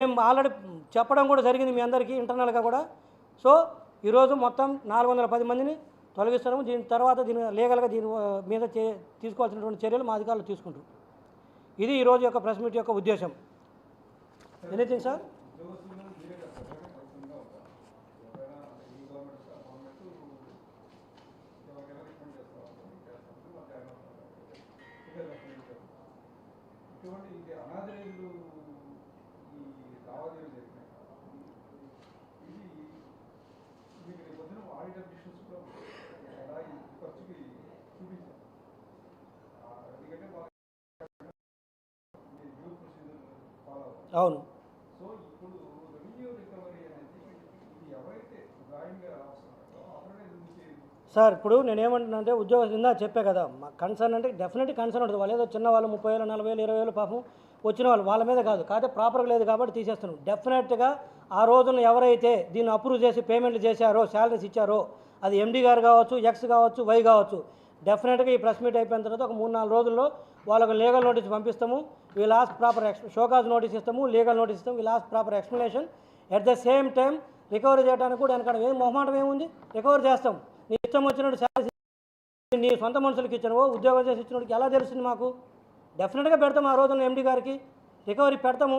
మేము ఆల్రెడీ చెప్పడం కూడా జరిగింది మీ అందరికీ ఇంటర్నల్గా కూడా. సో ఈరోజు మొత్తం 410 మందిని తొలగిస్తున్నాము. దీని తర్వాత దీని లీగల్గా దీని మీద తీసుకోవాల్సినటువంటి చర్యలు మా అధికారులు తీసుకుంటారు. ఇది ఈరోజు యొక్క ప్రెస్ మీట్ యొక్క ఉద్దేశం. Anything sir? అవును సార్, ఇప్పుడు నేనేమంటున్నా అంటే ఉద్యోగం ఇందా చెప్పే కదా, కన్సర్న్ అంటే డెఫినెట్గా కన్సర్న్ ఉంటుంది. వాళ్ళు ఏదో చిన్న వాళ్ళు 30,000, 40,000, 20,000 పాపం వచ్చిన వాళ్ళు వాళ్ళ మీద కాదు, కాకపోతే ప్రాపర్గా లేదు కాబట్టి తీసేస్తున్నాం. డెఫినెట్గా ఆ రోజున ఎవరైతే దీన్ని అప్రూవ్ చేసి పేమెంట్లు చేశారో, శాలరీస్ ఇచ్చారో, అది ఎండీ గారు కావచ్చు, ఎక్స్ కావచ్చు, వై కావచ్చు, డెఫినెట్గా ఈ ప్రెస్ మీట్ అయిపోయిన తర్వాత ఒక 3-4 రోజుల్లో వాళ్ళకు లీగల్ నోటీస్ పంపిస్తాము. We last proper show cause notice ఇస్తాము, లీగల్ నోటీస్ ఇస్తాము. We last proper explanation. At the same time recovery చేయడానికి కూడా వెనకడం ఏం మొహమాటం ఏముంది, రికవరీ చేస్తాం. నీ ఇష్టం వచ్చినట్టు శాలరీ నీ సొంత మనుషులకి ఇచ్చినవో, ఉద్యోగం చేసి ఇచ్చినోడికి ఎలా తెలుస్తుంది మాకు? డెఫినెట్గా పెడతాం. ఆ రోజున ఎండీ గారికి రికవరీ పెడతాము,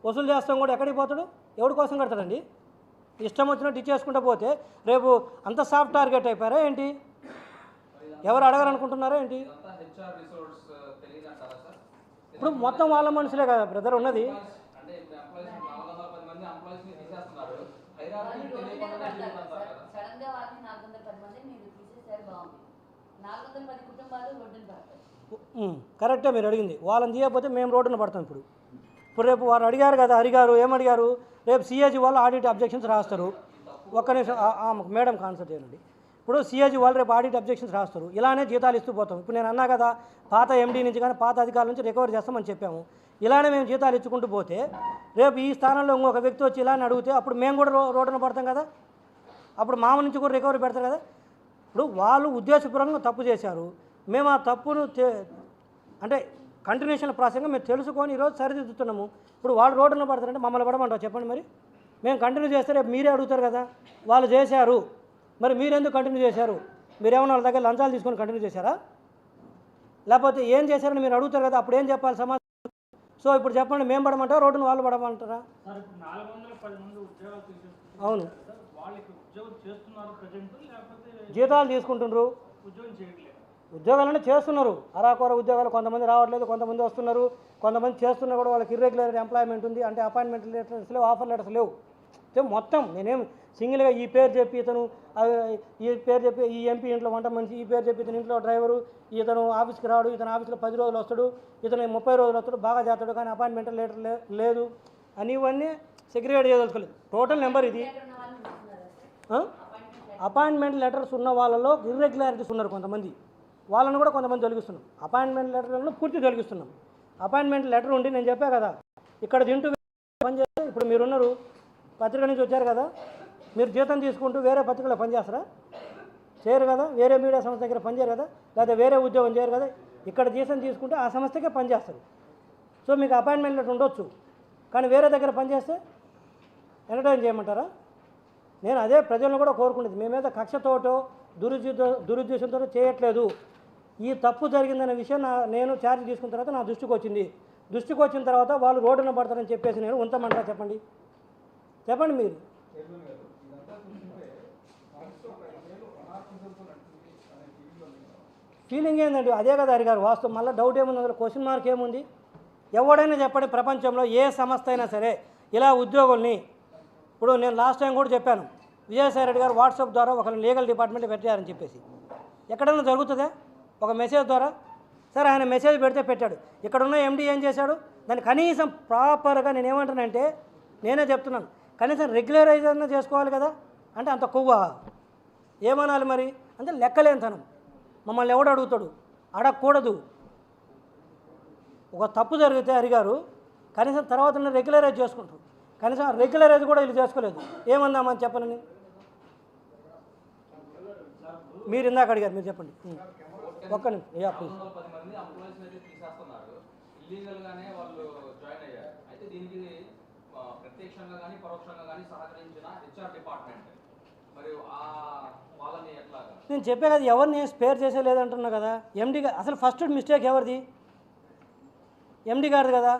వసూలు చేస్తాం కూడా. ఎక్కడికి పోతాడు? ఎవరి కోసం కడతాడండి? ఇష్టం వచ్చినట్టు ఇచ్చేసుకుంటూ పోతే రేపు అంత సాఫ్ట్ టార్గెట్ అయిపోయారా ఏంటి? ఎవరు అడగాలనుకుంటున్నారా ఏంటి? ఇప్పుడు మొత్తం వాళ్ళ మనుషులే కదా బ్రదర్ ఉన్నది. కరెక్టే మీరు అడిగింది. వాళ్ళని తీయకపోతే మేము రోడ్డున పడతాం. ఇప్పుడు రేపు వారు అడిగారు కదా, అడిగారు ఏమడిగారు, రేపు సిఏజీ వాళ్ళు ఆడిట్ అబ్జెక్షన్స్ రాస్తారు. ఒక్క నిమిషం మేడం కాన్సల్ట్ చేయండి. ఇప్పుడు సిఏజీ వాళ్ళు రేపు ఆడిట్ అబ్జెక్షన్స్ రాస్తారు. ఇలానే జీతాలు ఇస్తూ పోతాం. ఇప్పుడు నేను అన్నా కదా, పాత ఎండీ నుంచి కానీ పాత అధికారుల నుంచి రికవరీ చేస్తామని చెప్పాము. ఇలానే మేము జీతాలు ఇచ్చుకుంటూ పోతే రేపు ఈ స్థానంలో ఇంకొక వ్యక్తి వచ్చి ఇలానే అడిగితే అప్పుడు మేము కూడా రోడ్డున పడతాం కదా. అప్పుడు మామ నుంచి కూడా రికవరీ పెడతారు కదా. ఇప్పుడు వాళ్ళు ఉద్దేశపూర్వకంగా తప్పు చేశారు. మేము ఆ తప్పును అంటే కంటిన్యూషన్ ప్రాసెస్గా మేము తెలుసుకొని ఈరోజు సరిదిద్దుతున్నాము. ఇప్పుడు వాళ్ళు రోడ్డున పడతారంటే మమ్మల్ని పడమంటారు చెప్పండి. మరి మేము కంటిన్యూ చేస్తే రేపు మీరే అడుగుతారు కదా, వాళ్ళు చేశారు మరి మీరెందుకు కంటిన్యూ చేశారు? మీరేమన్నా వాళ్ళ దగ్గర లంచాలు తీసుకొని కంటిన్యూ చేశారా, లేకపోతే ఏం చేశారని మీరు అడుగుతారు కదా, అప్పుడు ఏం చెప్పాలి సమాధానం? సో ఇప్పుడు చెప్పండి, మేము పడమంటారా రోడ్డును వాళ్ళు పడమంటారా? అవును, జీతాలు తీసుకుంటున్నారు, ఉద్యోగాలనే చేస్తున్నారు. అరాకొర ఉద్యోగాలు కొంతమంది రావట్లేదు, కొంతమంది వస్తున్నారు, కొంతమంది చేస్తున్నా కూడా వాళ్ళకి ఇర్రెగ్యులర్ ఎంప్లాయ్మెంట్ ఉంది. అంటే అపాయింట్మెంట్ లెటర్స్ లేవు, ఆఫర్ లెటర్స్ లేవు. మొత్తం నేనేం సింగిల్గా ఈ పేరు చెప్పి ఇతను, ఈ పేరు చెప్పి ఈ ఎంపీ ఇంట్లో వంట మనిషి, ఈ పేరు చెప్పి ఇతను ఇంట్లో డ్రైవరు, ఇతను ఆఫీస్కి రాడు, ఇతను ఆఫీస్లో 10 రోజులు వస్తాడు, ఇతను 30 రోజులు వస్తాడు, బాగా చేస్తాడు, కానీ అపాయింట్మెంట్ లెటర్ లేదు అని ఇవన్నీ సెగ్రిగేట్ చేయదలుచుకోలేదు. టోటల్ నెంబర్ ఇది. అపాయింట్మెంట్ లెటర్స్ ఉన్న వాళ్ళలో ఇర్రెగ్యులారిటీస్ ఉన్నారు కొంతమంది, వాళ్ళని కూడా కొంతమంది తొలగిస్తున్నాం. అపాయింట్మెంట్ లెటర్లను పూర్తి తొలగిస్తున్నాం. అపాయింట్మెంట్ లెటర్ ఉండి నేను చెప్పా కదా, ఇక్కడ తింటూ పనిచేస్తే ఇప్పుడు మీరున్నారు, పత్రిక నుంచి వచ్చారు కదా, మీరు జీతం తీసుకుంటూ వేరే పత్రికలో పనిచేస్తారా? చేయరు కదా. వేరే మీడియా సంస్థ దగ్గర పనిచేయరు కదా, లేదా వేరే ఉద్యోగం చేయరు కదా. ఇక్కడ జీతం తీసుకుంటే ఆ సంస్థకే పనిచేస్తారు. సో మీకు అపాయింట్మెంట్ లెటర్ ఉండొచ్చు, కానీ వేరే దగ్గర పనిచేస్తే ఎంటర్టైన్ చేయమంటారా? నేను అదే ప్రజలను కూడా కోరుకునేది, మేమేదో కక్షతోటో దురుద్దేశంతో చేయట్లేదు. ఈ తప్పు జరిగిందనే విషయం నేను ఛార్జ్ తీసుకున్న తర్వాత నా దృష్టికి వచ్చిన తర్వాత వాళ్ళు రోడ్డున పడతారని చెప్పేసి నేను ఉంచమంటారా? చెప్పండి మీరు. ఫీలింగ్ ఏంటండి? అదే కదా అడిగారు వాస్తవం. మళ్ళీ డౌట్ ఏముంది అందులో? క్వశ్చన్ మార్క్ ఏముంది? ఎవడైనా చెప్పండి, ప్రపంచంలో ఏ సంస్థ అయినా సరే ఇలా ఉద్యోగుల్ని, ఇప్పుడు నేను లాస్ట్ టైం కూడా చెప్పాను, విజయసాయి రెడ్డి గారు వాట్సాప్ ద్వారా ఒక లీగల్ డిపార్ట్మెంట్ పెట్టారని చెప్పేసి. ఎక్కడైనా జరుగుతుందా? ఒక మెసేజ్ ద్వారా? సరే, ఆయన మెసేజ్ పెడితే పెట్టాడు. ఇక్కడున్న ఎండీ ఏం చేశాడు? దాన్ని కనీసం ప్రాపర్గా నేను ఏమంటానంటే, నేనే చెప్తున్నాను, కనీసం రెగ్యులరైజర్న చేసుకోవాలి కదా. అంటే అంత కొవ్వా? ఏమనాలి మరి? అంటే లెక్కలేనితనం. మమ్మల్ని ఎవడు అడుగుతాడు? అడగకూడదు. ఒక తప్పు జరిగితే అడిగారు, కనీసం తర్వాత రెగ్యులరైజ్ చేసుకుంటారు. కనీసం రెగ్యులరైజ్ కూడా వీళ్ళు చేసుకోలేదు. ఏమన్నామని చెప్పనని మీరు ఇందాక అడిగారు, మీరు చెప్పండి. ఒక్క నిమిషం. దీనికి ప్రత్యక్షంగా కానీ పరోక్షంగా కానీ సహకరించిన హెచ్ఆర్ డిపార్ట్మెంట్ మరి వాళ్ళని ఎట్లాగా? నేను చెప్పే కదా, ఎవరిని స్పేర్ చేసే లేదంటున్నా కదా. ఎండి అసలు ఫస్ట్ మిస్టేక్ ఎవరిది? ఎండి గారిది కదా.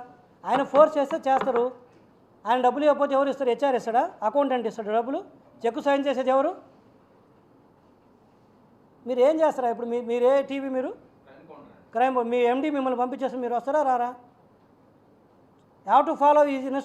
ఆయన ఫోర్స్ చేస్తే చేస్తారు. ఆయన డబ్బులు ఇవ్వకపోతే ఎవరు ఇస్తారు? హెచ్ఆర్ ఇస్తాడా? అకౌంటెంట్ ఇస్తాడు డబ్బులు? చెక్కు సైన్ చేసేది ఎవరు? మీరు ఏం చేస్తారా ఇప్పుడు? మీరే టీవీ, మీరు క్రైమ్, మీ ఎండి మిమ్మల్ని పంపించేస్తే మీరు వస్తారా రారా? Have to follow is